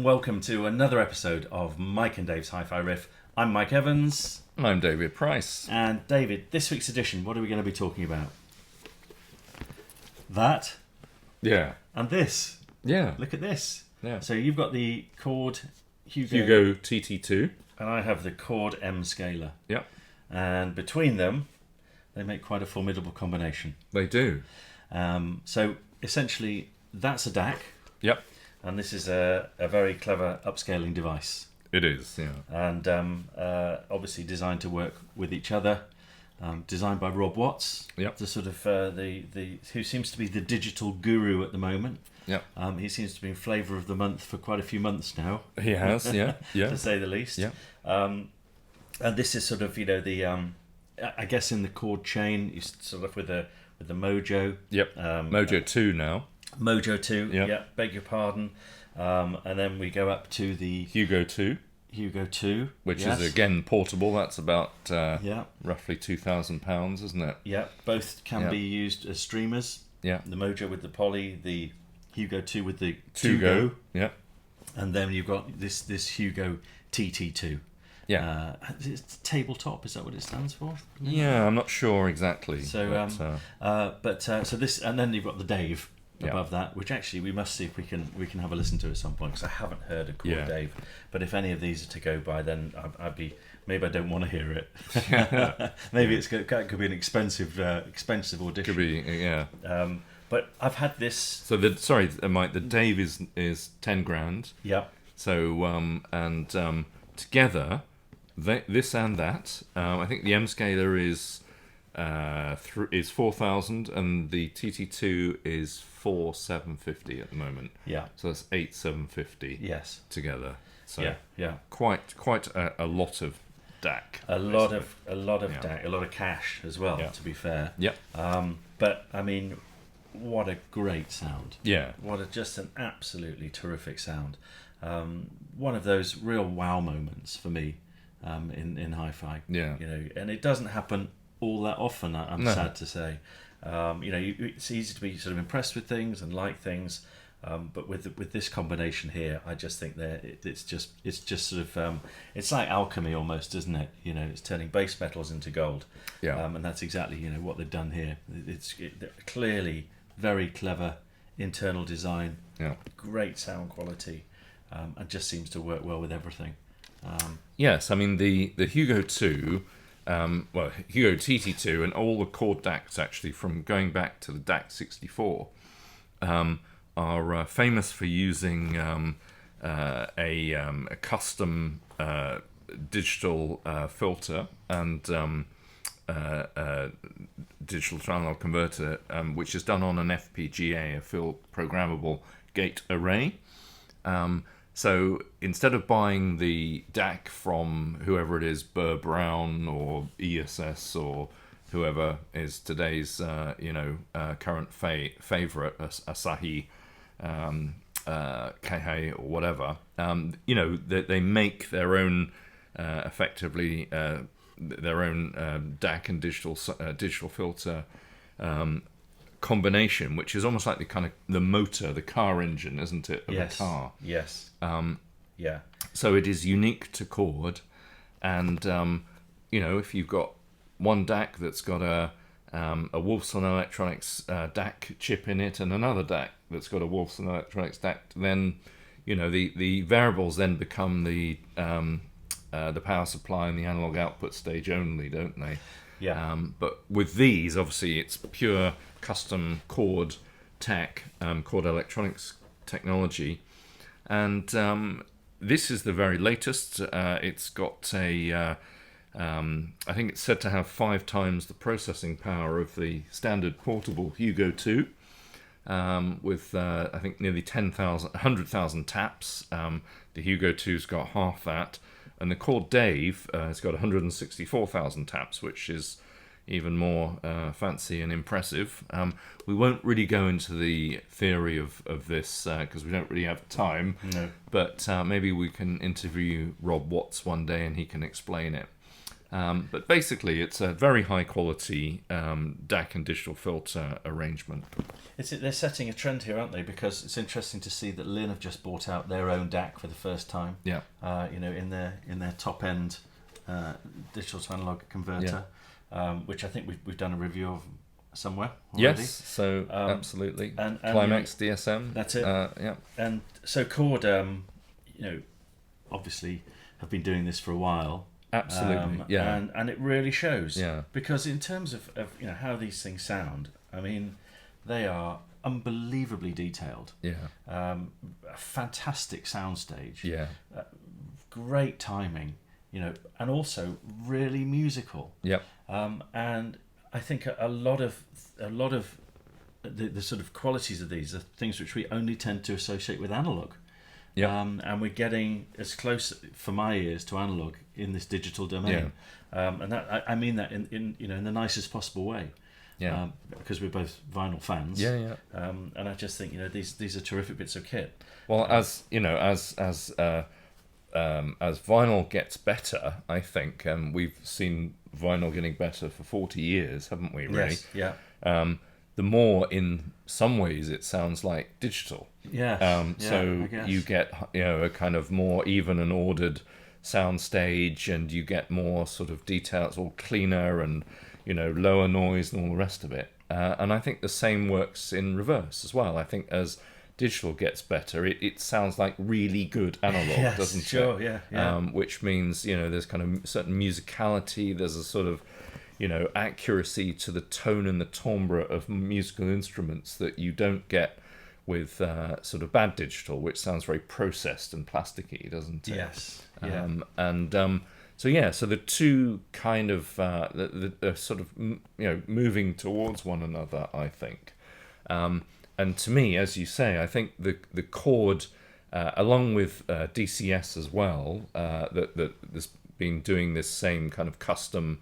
and welcome to another episode of Mike and Dave's Hi-Fi Riff. I'm Mike Evans. And I'm David Price. And David, this week's edition, what are we going to be talking about? That. Yeah. And this. Yeah. Look at this. Yeah. So you've got the Chord Hugo TT2. And I have the Chord M scaler. Yep. And between them, they make quite a formidable combination. They do. So essentially, that's a DAC. Yep. And this is a very clever upscaling device. It is, yeah. And obviously designed to work with each other. Designed by Rob Watts. Yep. The sort of the who seems to be the digital guru at the moment. Yep. He seems to be in flavour of the month for quite a few months now. He has, yeah. Yeah. To say the least. Yeah. And this is sort of, you know, the I guess in the Chord chain, you sort of with the Mojo. Yep. Mojo 2 now. Mojo 2, Yep. yeah, beg your pardon. And then we go up to the Hugo 2. Hugo 2. Which yes. is, again, portable. That's about yeah. roughly £2,000, isn't it? Yeah, both can Yeah. be used as streamers. Yeah. The Mojo with the Poly, the Hugo 2 with the Go. Yeah. And then you've got this Hugo TT2. Yeah. It's tabletop, is that what it stands for? Yeah, I'm not sure exactly. So, so this, and then you've got the Dave above that, which actually we must see if we can have a listen to at some point, because I haven't heard a Chord Dave. But if any of these are to go by, then maybe I don't want to hear it. Maybe it could be an expensive audition. Could be, yeah. But I've had this. So Mike, the Dave is 10 grand. Yeah. So together, this and that, I think the M scaler is 4,000 and the TT2 is 4,750 at the moment. Yeah. So that's 8,750. Yes. Together. So yeah. Quite a lot of DAC. A lot of DAC, a lot of cash as well. Yeah. To be fair. Yep. But I mean, what a great sound. Yeah. Just an absolutely terrific sound. One of those real wow moments for me in hi-fi. Yeah. You know, and it doesn't happen all that often. I'm sad to say. You know, it's easy to be sort of impressed with things and like things, but with this combination here, I just think that it's just sort of it's like alchemy almost, isn't it? You know, it's turning base metals into gold. Yeah. And that's exactly, you know, what they've done here. It's clearly very clever internal design. Yeah. Great sound quality. And just seems to work well with everything. Yes, I mean the Hugo 2, Hugo TT2 and all the Chord DACs actually from going back to the DAC 64 are famous for using a custom digital filter and digital to analog converter, which is done on an FPGA, a field programmable gate array. So instead of buying the DAC from whoever it is, Burr Brown or ESS or whoever is today's current favorite, Asahi, Keihei or whatever, they make their own effectively their own DAC and digital filter combination, which is almost like the motor, the car engine, isn't it, of a car? Yes. Yeah. So it is unique to Chord, and if you've got one DAC that's got a Wolfson Electronics DAC chip in it, and another DAC that's got a Wolfson Electronics DAC, then the variables then become the power supply and the analog output stage only, don't they? Yeah. But with these, obviously, it's pure custom Chord tech, Chord Electronics technology, and this is the very latest. It's got I think it's said to have 5 times the processing power of the standard portable Hugo 2, with I think nearly 100,000 taps. The Hugo 2's got half that. And the Chord Dave has got 164,000 taps, which is even more fancy and impressive. We won't really go into the theory of this because we don't really have time. No. But maybe we can interview Rob Watts one day and he can explain it. But basically, it's a very high quality DAC and digital filter arrangement. They're setting a trend here, aren't they? Because it's interesting to see that Lin have just bought out their own DAC for the first time. Yeah. In their top end digital to analog converter, which I think we've done a review of somewhere already. Yes. So absolutely. And Climax DSM. That's it. Yeah. And so Chord, obviously have been doing this for a while. Absolutely. Yeah. And it really shows. Yeah. Because in terms of how these things sound, I mean, they are unbelievably detailed. Yeah. A fantastic soundstage. Yeah. Great timing, and also really musical. Yep. And I think a lot of the sort of qualities of these are things which we only tend to associate with analog. Yeah. And we're getting as close, for my ears, to analog in this digital domain. And that I mean that in the nicest possible way. Yeah. Because we're both vinyl fans. Yeah. And I just think these are terrific bits of kit. Well, as vinyl gets better, I think, and we've seen vinyl getting better for 40 years, haven't we? Really? Yes. Yeah. The more, in some ways, it sounds like digital. Yeah. So you get a kind of more even and ordered sound stage, and you get more sort of details, all cleaner and lower noise and all the rest of it. And I think the same works in reverse as well. I think as digital gets better, it sounds like really good analog, doesn't it? Sure, yeah. Which means there's kind of certain musicality. There's a sort of accuracy to the tone and the timbre of musical instruments that you don't get with sort of bad digital, which sounds very processed and plasticky, doesn't it? Yes. Yeah. So the two kind of the sort of moving towards one another, I think. And to me, as you say, I think the Chord, along with DCS as well, that's been doing this same kind of custom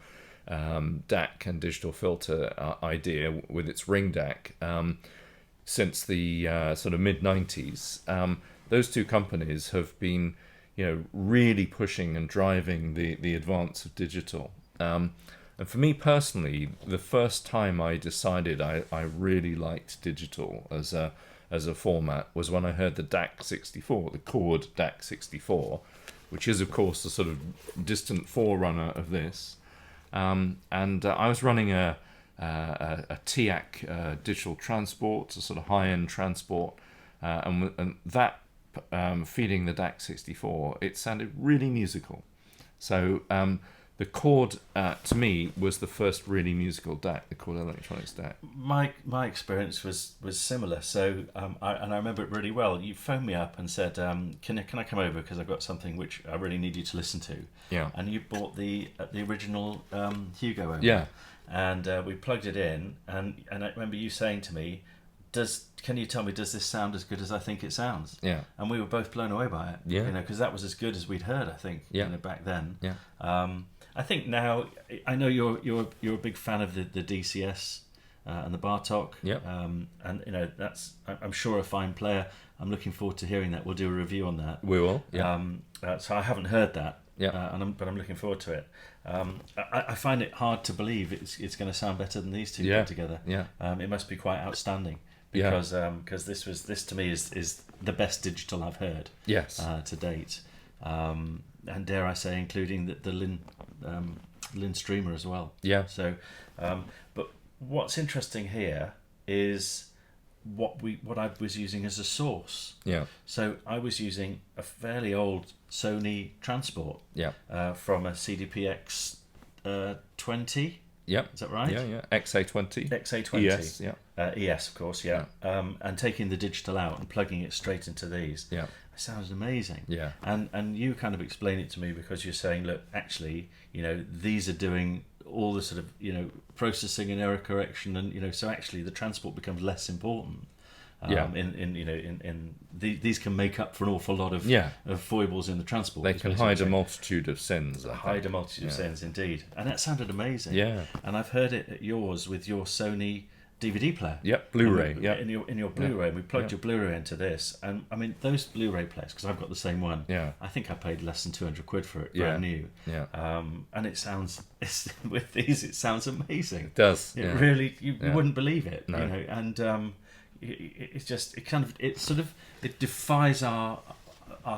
DAC and digital filter idea with its ring DAC since the sort of mid-90s. Those two companies have been really pushing and driving the advance of digital. And for me personally, the first time I decided I really liked digital as a format was when I heard the DAC 64, the Chord DAC 64, which is of course the sort of distant forerunner of this. And I was running a TIAC digital transport, a sort of high-end transport, and that feeding the DAC 64, it sounded really musical. So the Chord, to me, was the first really musical DAC, the Chord Electronics DAC. My experience was similar. So I remember it really well. You phoned me up and said, "Can I come over because I've got something which I really need you to listen to." Yeah. And you bought the original Hugo over. Yeah. And we plugged it in, and I remember you saying to me, "Can you tell me, does this sound as good as I think it sounds?" Yeah. And we were both blown away by it. Yeah. Because that was as good as we'd heard, I think. Yeah. Back then. Yeah. I think now, I know you're a big fan of the DCS and the Bartok. Yep. And that's, I'm sure, a fine player. I'm looking forward to hearing that. We'll do a review on that. We will. Yeah. So I haven't heard that. Yeah. But I'm looking forward to it. I find it hard to believe it's going to sound better than these two Yeah. put together. Yeah. It must be quite outstanding because this to me is the best digital I've heard. Yes. To date. And dare I say, including the Lin streamer as well. Yeah. So, but what's interesting here is what I was using as a source. Yeah. So I was using a fairly old Sony transport. Yeah. From a CDPX 20. Yeah. Is that right? Yeah. XA20. XA20. ES. Yeah. ES, of course. Yeah. And taking the digital out and plugging it straight into these. Yeah. It sounds amazing. Yeah. And you kind of explain it to me because you're saying, look, actually, these are doing all the sort of processing and error correction, and so actually the transport becomes less important. These can make up for an awful lot of foibles in the transport. They can hide a multitude of sins. Hide a multitude of sins, indeed. And that sounded amazing. Yeah. And I've heard it at yours with your Sony DVD player. Yep, Blu-ray. And Yeah, in your Blu-ray, we plugged your Blu-ray into this, and I mean those Blu-ray players, because I've got the same one. Yeah. I think I paid less than £200 for it, Yeah. brand new. Yeah. And it sounds with these, it sounds amazing. It does. It yeah. really, you wouldn't believe it. No. You know, and it's just it defies our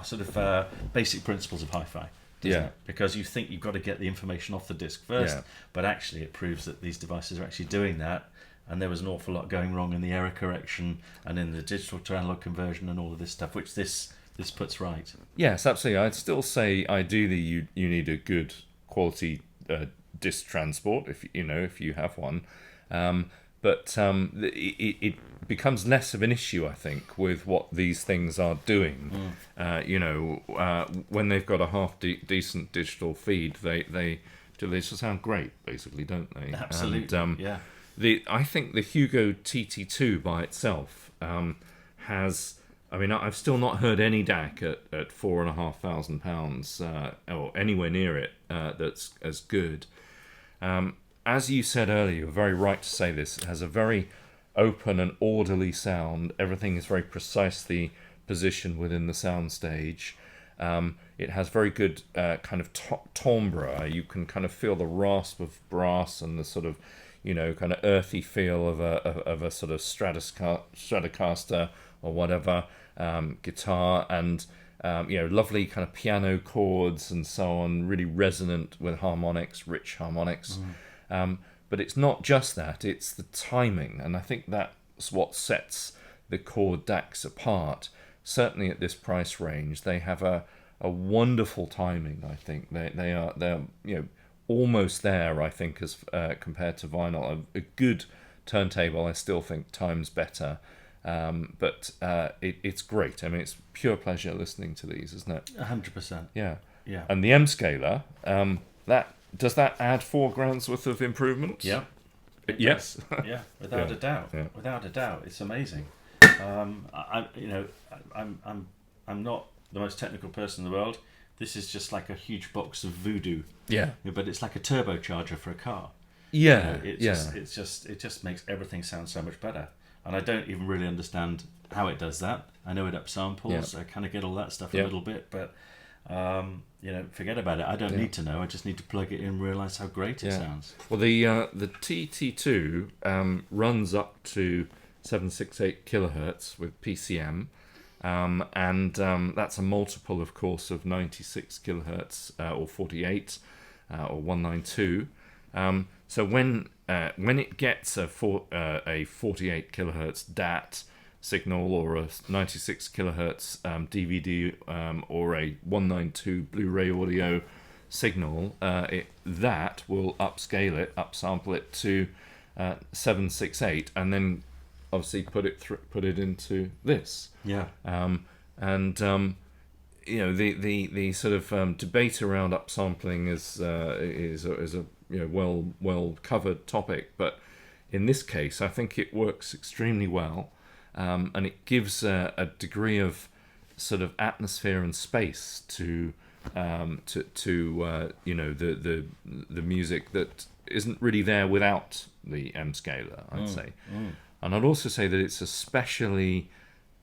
sort of basic principles of hi-fi. Yeah. It? Because you think you've got to get the information off the disc first, but actually it proves that these devices are actually doing that, and there was an awful lot going wrong in the error correction and in the digital to analog conversion and all of this stuff, which this puts right. Yes, absolutely. I'd still say ideally you need a good quality disc transport if you have one, but it becomes less of an issue, I think, with what these things are doing. When they've got a half decent digital feed, they just sound great, basically, don't they? Absolutely. And, I think the Hugo TT2 by itself has. I mean, I've still not heard any DAC at £4,500 or anywhere near it that's as good. As you said earlier, you're very right to say this. It has a very open and orderly sound. Everything is very precisely positioned within the soundstage. It has very good kind of timbre. You can kind of feel the rasp of brass and the sort of, kind of earthy feel of a sort of Stratocaster or whatever guitar, and lovely kind of piano chords and so on, really resonant with harmonics, rich harmonics. But it's not just that, it's the timing, and I think that's what sets the Chord DACs apart. Certainly at this price range, they have a wonderful timing. I think they're almost there, I think, as compared to vinyl. A good turntable, I still think, times better. But it's great. I mean, it's pure pleasure listening to these, isn't it? 100%. Yeah. Yeah. And the M scaler, does that add $4,000 worth of improvement? Yeah. Yes. Yeah, without a doubt. Yeah. Without a doubt, it's amazing. I'm not the most technical person in the world. This is just like a huge box of voodoo. Yeah. But it's like a turbocharger for a car. Yeah. It just makes everything sound so much better. And I don't even really understand how it does that. I know it upsamples. I kind of get all that stuff a little bit, but forget about it. I don't need to know. I just need to plug it in and realize how great it sounds. Well, the TT2 runs up to 768 kilohertz with PCM, and that's a multiple, of course, of 96 kilohertz or 48 or 192. So when it gets a 48 kilohertz DAT signal or a 96 kilohertz DVD or a 192 Blu-ray audio signal, that will upsample it to 768, and then obviously put it into this. Yeah. The sort of debate around upsampling is a well covered topic, but in this case I think it works extremely well, and it gives a degree of sort of atmosphere and space to the music that isn't really there without the M scaler, I'd say. And I'd also say that it's especially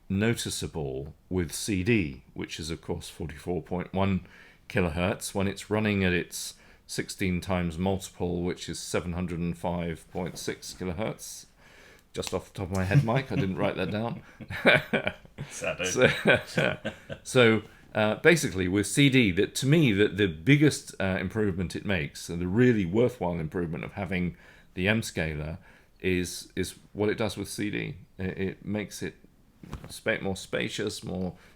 noticeable with CD, which is of course 44.1 kilohertz, when it's running at its 16 times multiple, which is 705.6 kilohertz. Just off the top of my head, Mike, I didn't write that down. So basically, with CD, that to me, the biggest improvement it makes, and the really worthwhile improvement of having the M scaler, is what it does with CD. It makes it more spacious,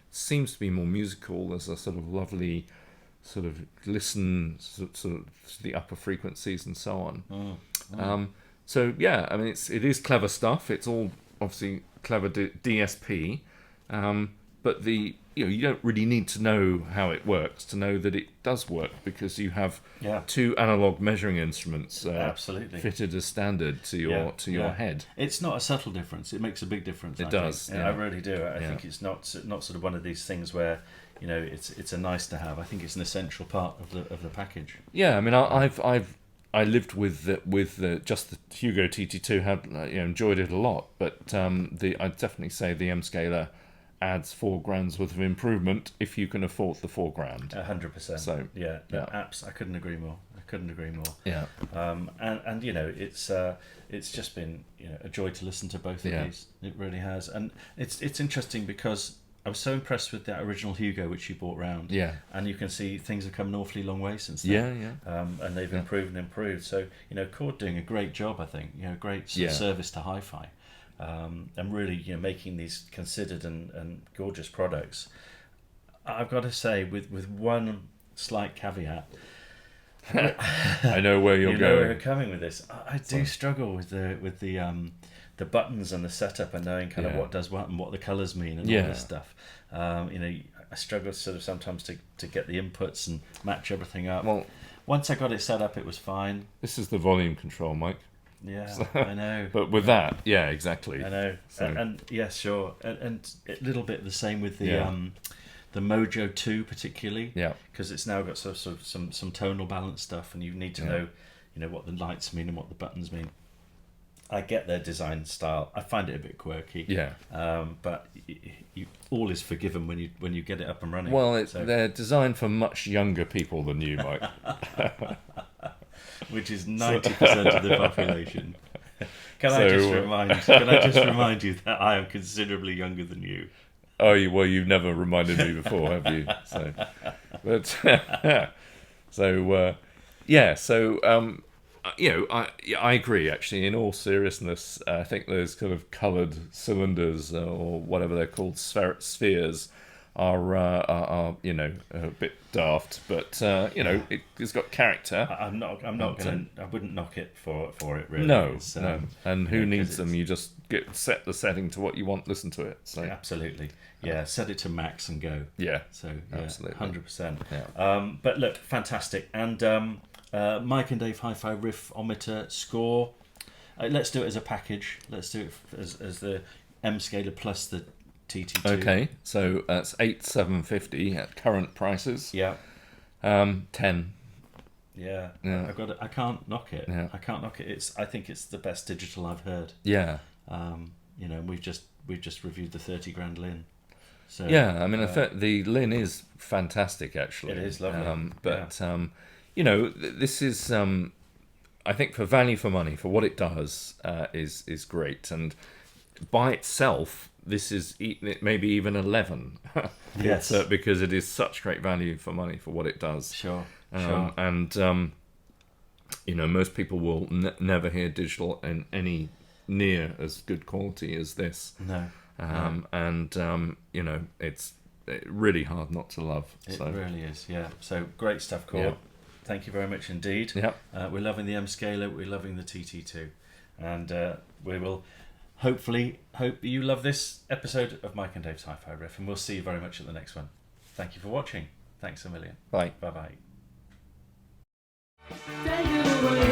seems to be more musical. There's a sort of lovely sort of glisten sort of to the upper frequencies and so on. So yeah, I mean it is clever stuff. It's all obviously clever DSP, but you don't really need to know how it works to know that it does work, because you have two analog measuring instruments absolutely fitted as standard to your head. It's not a subtle difference. It makes a big difference. It does. I really do. I think it's not sort of one of these things where it's a nice to have. I think it's an essential part of the package. Yeah, I mean I've I lived with just the Hugo TT2, had enjoyed it a lot, but I'd definitely say the M scaler adds £4,000 worth of improvement if you can afford the £4,000. 100%. So yeah, apps. I couldn't agree more. Yeah. And it's just been a joy to listen to both of these. It really has, and it's interesting because I was so impressed with that original Hugo which you bought round. Yeah. And you can see things have come an awfully long way since then. Yeah. And they've improved. So Chord doing a great job, I think. Great sort of service to hi-fi, and really making these considered and gorgeous products. I've got to say, with one slight caveat. I know where you're going. Where you're coming with this. I do struggle with the buttons and the setup and knowing kind of what does what and what the colours mean and all this stuff. I struggle sort of sometimes to get the inputs and match everything up. Well, once I got it set up, it was fine. This is the volume control, Mike. Yeah, I know. But with that, yeah, exactly. I know. So. And yeah, sure. And a little bit the same with the Mojo 2 particularly. Yeah. Because it's now got sort of some tonal balance stuff, and you need to know what the lights mean and what the buttons mean. I get their design style. I find it a bit quirky. Yeah. But all is forgiven when you get it up and running. Well, they're designed for much younger people than you, Mike. Which is 90% of the population. Can I just remind you that I am considerably younger than you? Oh, well, you've never reminded me before, have you? So, but I agree. Actually, in all seriousness, I think those kind of coloured cylinders or whatever they're called, spheres, are a bit daft, but it's got character. I wouldn't knock it for it really. No. And who needs them? You just set the setting to what you want. Listen to it. So absolutely. Yeah, set it to max and go. Yeah. So absolutely. 100%. Yeah. But look, fantastic. And Mike and Dave Hi-Fi Riff-O-Meter score. Let's do it as a package. Let's do it as the M scaler plus the TT2. Okay, so that's 8,750 at current prices. Yeah. 10. Yeah. I can't knock it. I can't knock it. I think it's the best digital I've heard. Yeah. We've just reviewed the 30 grand Lin. So yeah, I mean, the Lin is fantastic actually. It is lovely. This is I think for value for money, for what it does, is great, and by itself this is maybe even 11. Yes. Because it is such great value for money for what it does. Sure. And most people will never hear digital in any near as good quality as this. No. It's really hard not to love. It really is. Yeah. So great stuff, Chord. Yeah. Thank you very much indeed. Yeah. We're loving the M scaler. We're loving the TT2, and we will hopefully hope you love this episode of Mike and Dave's Hi-Fi Riff, and we'll see you very much at the next one. Thank you for watching. Thanks a million. Bye. Bye-bye. Take it away.